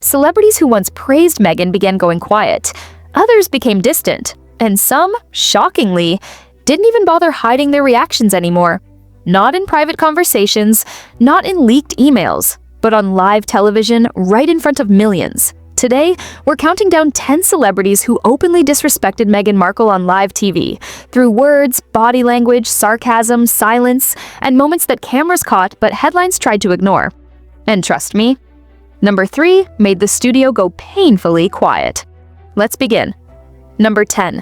Celebrities who once praised Meghan began going quiet. Others became distant, and some, shockingly, didn't even bother hiding their reactions anymore. Not in private conversations, not in leaked emails, but on live television right in front of millions. Today, we're counting down 10 celebrities who openly disrespected Meghan Markle on live TV, through words, body language, sarcasm, silence, and moments that cameras caught but headlines tried to ignore. And trust me, Number 3 made the studio go painfully quiet. Let's begin. Number 10.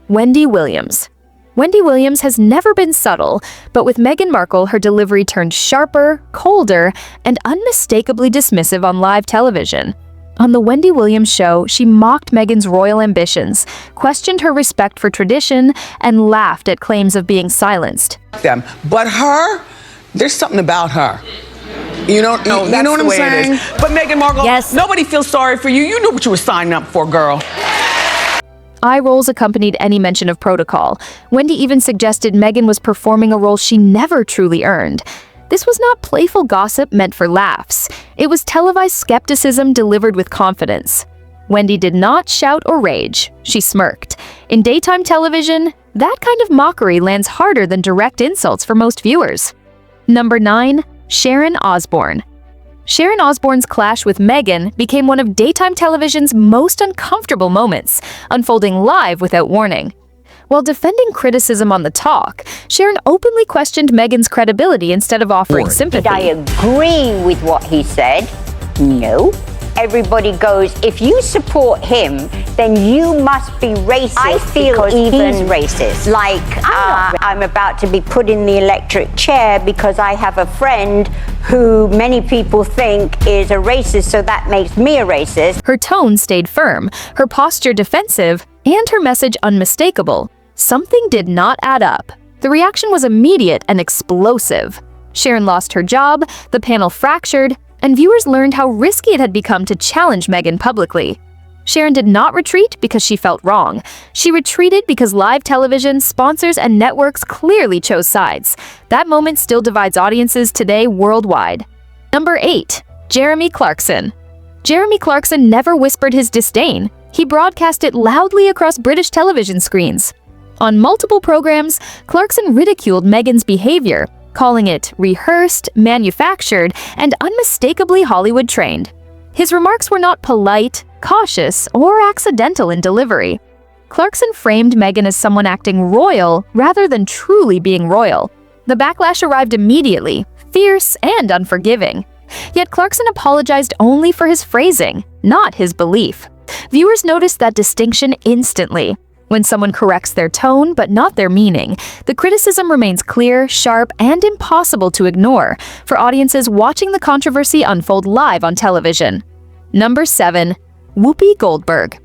Wendy Williams. Wendy Williams has never been subtle, but with Meghan Markle, her delivery turned sharper, colder, and unmistakably dismissive on live television. On The Wendy Williams Show, she mocked Meghan's royal ambitions, questioned her respect for tradition, and laughed at claims of being silenced. But her, there's something about her. You know what I'm saying? But Meghan Markle, yes. Nobody feels sorry for you. You knew what you were signing up for, girl. Eye rolls accompanied any mention of protocol. Wendy even suggested Meghan was performing a role she never truly earned. This was not playful gossip meant for laughs. It was televised skepticism delivered with confidence. Wendy did not shout or rage. She smirked. In daytime television, that kind of mockery lands harder than direct insults for most viewers. Number 9. Sharon Osborne. Sharon Osbourne's clash with Meghan became one of daytime television's most uncomfortable moments, unfolding live without warning. While defending criticism on The Talk, Sharon openly questioned Meghan's credibility instead of offering sympathy. Did I agree with what he said? No. Everybody goes, if you support him, then you must be racist. I feel because even he's racist. Like, I'm about to be put in the electric chair because I have a friend who many people think is a racist, so that makes me a racist. Her tone stayed firm, her posture defensive, and her message unmistakable. Something did not add up. The reaction was immediate and explosive. Sharon lost her job, the panel fractured, and viewers learned how risky it had become to challenge Meghan publicly. Sharon did not retreat because she felt wrong. She retreated because live television, sponsors, and networks clearly chose sides. That moment still divides audiences today worldwide. Number 8. Jeremy Clarkson. Jeremy Clarkson never whispered his disdain. He broadcast it loudly across British television screens. On multiple programs, Clarkson ridiculed Meghan's behavior, calling it rehearsed, manufactured, and unmistakably Hollywood-trained. His remarks were not polite, cautious, or accidental in delivery. Clarkson framed Meghan as someone acting royal rather than truly being royal. The backlash arrived immediately, fierce and unforgiving. Yet Clarkson apologized only for his phrasing, not his belief. Viewers noticed that distinction instantly. When someone corrects their tone but not their meaning, the criticism remains clear, sharp, and impossible to ignore for audiences watching the controversy unfold live on television. Number 7. Whoopi Goldberg.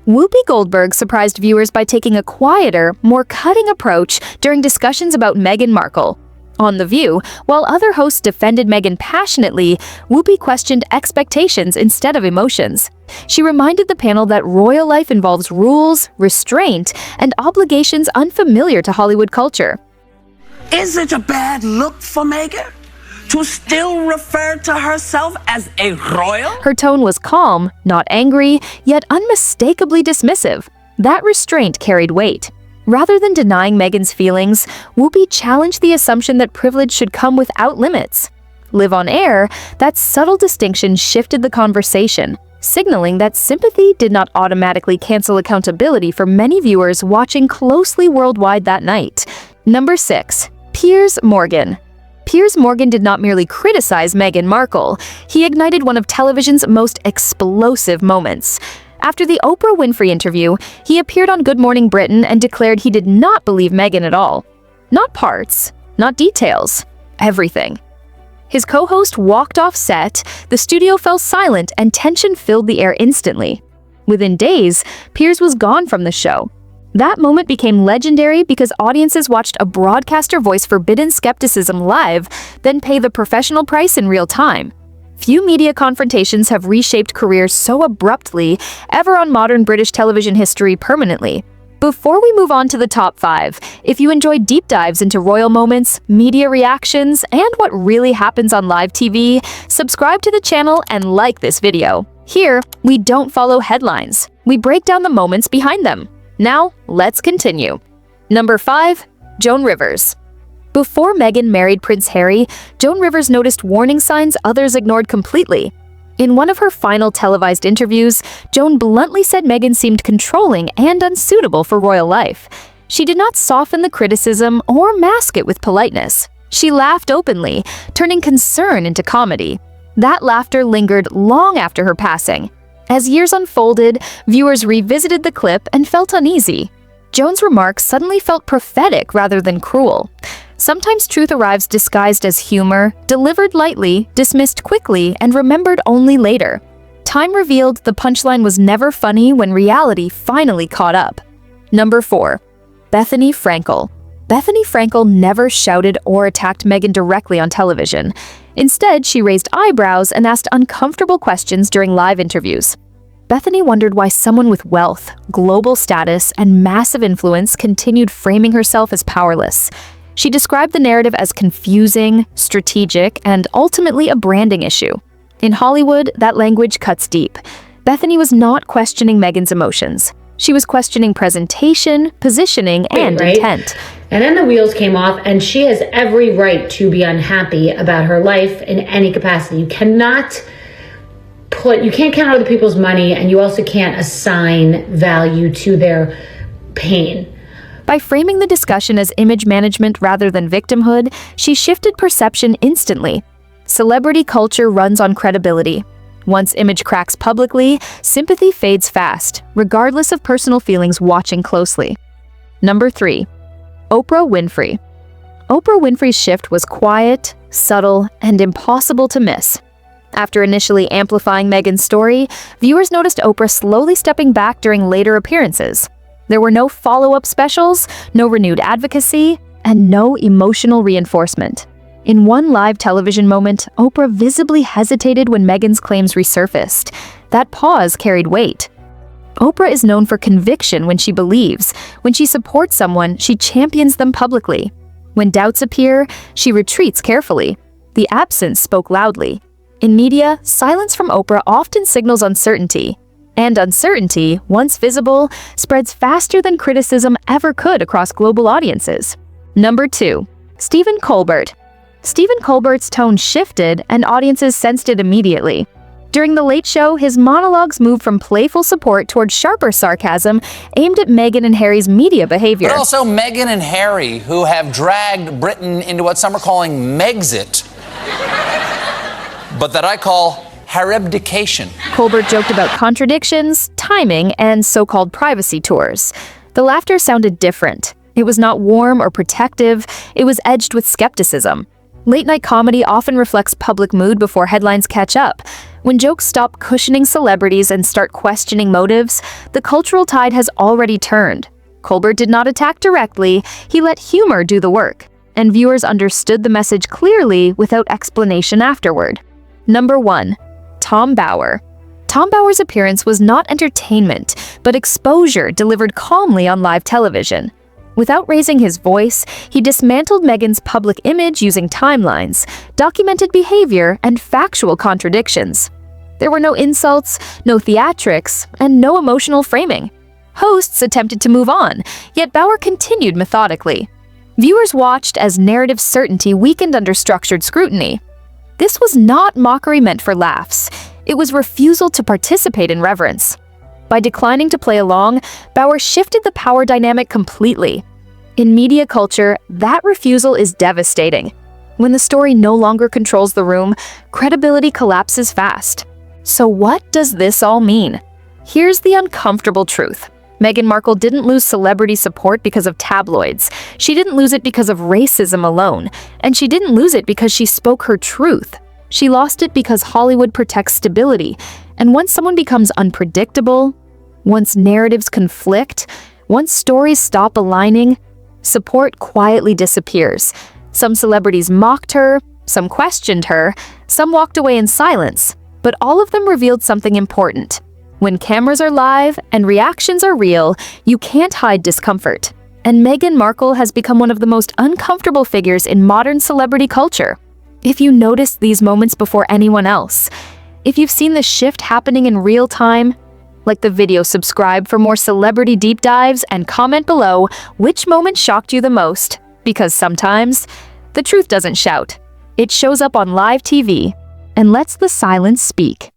Whoopi Goldberg surprised viewers by taking a quieter, more cutting approach during discussions about Meghan Markle. On The View, while other hosts defended Meghan passionately, Whoopi questioned expectations instead of emotions. She reminded the panel that royal life involves rules, restraint, and obligations unfamiliar to Hollywood culture. Is it a bad look for Meghan to still refer to herself as a royal? Her tone was calm, not angry, yet unmistakably dismissive. That restraint carried weight. Rather than denying Meghan's feelings, Whoopi challenged the assumption that privilege should come without limits. Live on air, that subtle distinction shifted the conversation, signaling that sympathy did not automatically cancel accountability for many viewers watching closely worldwide that night. Number 6. Piers Morgan. Piers Morgan did not merely criticize Meghan Markle, he ignited one of television's most explosive moments. After the Oprah Winfrey interview, he appeared on Good Morning Britain and declared he did not believe Meghan at all. Not parts, not details, everything. His co-host walked off set, the studio fell silent, and tension filled the air instantly. Within days, Piers was gone from the show. That moment became legendary because audiences watched a broadcaster voice forbidden skepticism live, then pay the professional price in real time. Few media confrontations have reshaped careers so abruptly, ever on modern British television history permanently. Before we move on to the top 5, if you enjoy deep dives into royal moments, media reactions, and what really happens on live TV, subscribe to the channel and like this video. Here, we don't follow headlines. We break down the moments behind them. Now, let's continue. Number 5. Joan Rivers. Before Meghan married Prince Harry, Joan Rivers noticed warning signs others ignored completely. In one of her final televised interviews, Joan bluntly said Meghan seemed controlling and unsuitable for royal life. She did not soften the criticism or mask it with politeness. She laughed openly, turning concern into comedy. That laughter lingered long after her passing. As years unfolded, viewers revisited the clip and felt uneasy. Joan's remarks suddenly felt prophetic rather than cruel. Sometimes truth arrives disguised as humor, delivered lightly, dismissed quickly, and remembered only later. Time revealed the punchline was never funny when reality finally caught up. Number 4. Bethany Frankel. Bethany Frankel never shouted or attacked Meghan directly on television. Instead, she raised eyebrows and asked uncomfortable questions during live interviews. Bethany wondered why someone with wealth, global status, and massive influence continued framing herself as powerless. She described the narrative as confusing, strategic, and ultimately a branding issue. In Hollywood, that language cuts deep. Bethany was not questioning Meghan's emotions. She was questioning presentation, positioning, and intent. And then the wheels came off, and she has every right to be unhappy about her life in any capacity. You can't count other people's money, and you also can't assign value to their pain. By framing the discussion as image management rather than victimhood, she shifted perception instantly. Celebrity culture runs on credibility. Once image cracks publicly, sympathy fades fast, regardless of personal feelings watching closely. Number 3. Oprah Winfrey. Oprah Winfrey's shift was quiet, subtle, and impossible to miss. After initially amplifying Meghan's story, viewers noticed Oprah slowly stepping back during later appearances. There were no follow-up specials, no renewed advocacy, and no emotional reinforcement. In one live television moment, Oprah visibly hesitated when Meghan's claims resurfaced. That pause carried weight. Oprah is known for conviction when she believes. When she supports someone, she champions them publicly. When doubts appear, she retreats carefully. The absence spoke loudly. In media, silence from Oprah often signals uncertainty. And uncertainty, once visible, spreads faster than criticism ever could across global audiences. Number 2. Stephen Colbert. Stephen Colbert's tone shifted, and audiences sensed it immediately. During The Late Show, his monologues moved from playful support toward sharper sarcasm aimed at Meghan and Harry's media behavior. But also Meghan and Harry, who have dragged Britain into what some are calling Megxit, but that I call Harabdication. Colbert joked about contradictions, timing, and so-called privacy tours. The laughter sounded different. It was not warm or protective, it was edged with skepticism. Late-night comedy often reflects public mood before headlines catch up. When jokes stop cushioning celebrities and start questioning motives, the cultural tide has already turned. Colbert did not attack directly, he let humor do the work, and viewers understood the message clearly without explanation afterward. Number 1. Tom Bower. Tom Bower's appearance was not entertainment, but exposure delivered calmly on live television. Without raising his voice, he dismantled Meghan's public image using timelines, documented behavior, and factual contradictions. There were no insults, no theatrics, and no emotional framing. Hosts attempted to move on, yet Bower continued methodically. Viewers watched as narrative certainty weakened under structured scrutiny. This was not mockery meant for laughs. It was refusal to participate in reverence. By declining to play along, Bower shifted the power dynamic completely. In media culture, that refusal is devastating. When the story no longer controls the room, credibility collapses fast. So what does this all mean? Here's the uncomfortable truth. Meghan Markle didn't lose celebrity support because of tabloids. She didn't lose it because of racism alone. And she didn't lose it because she spoke her truth. She lost it because Hollywood protects stability. And once someone becomes unpredictable, once narratives conflict, once stories stop aligning, support quietly disappears. Some celebrities mocked her, some questioned her, some walked away in silence, but all of them revealed something important. When cameras are live and reactions are real, you can't hide discomfort. And Meghan Markle has become one of the most uncomfortable figures in modern celebrity culture. If you noticed these moments before anyone else, If you've seen the shift happening in real time, like the video, subscribe for more celebrity deep dives and comment below which moment shocked you the most, because sometimes the truth doesn't shout. It shows up on live TV and lets the silence speak.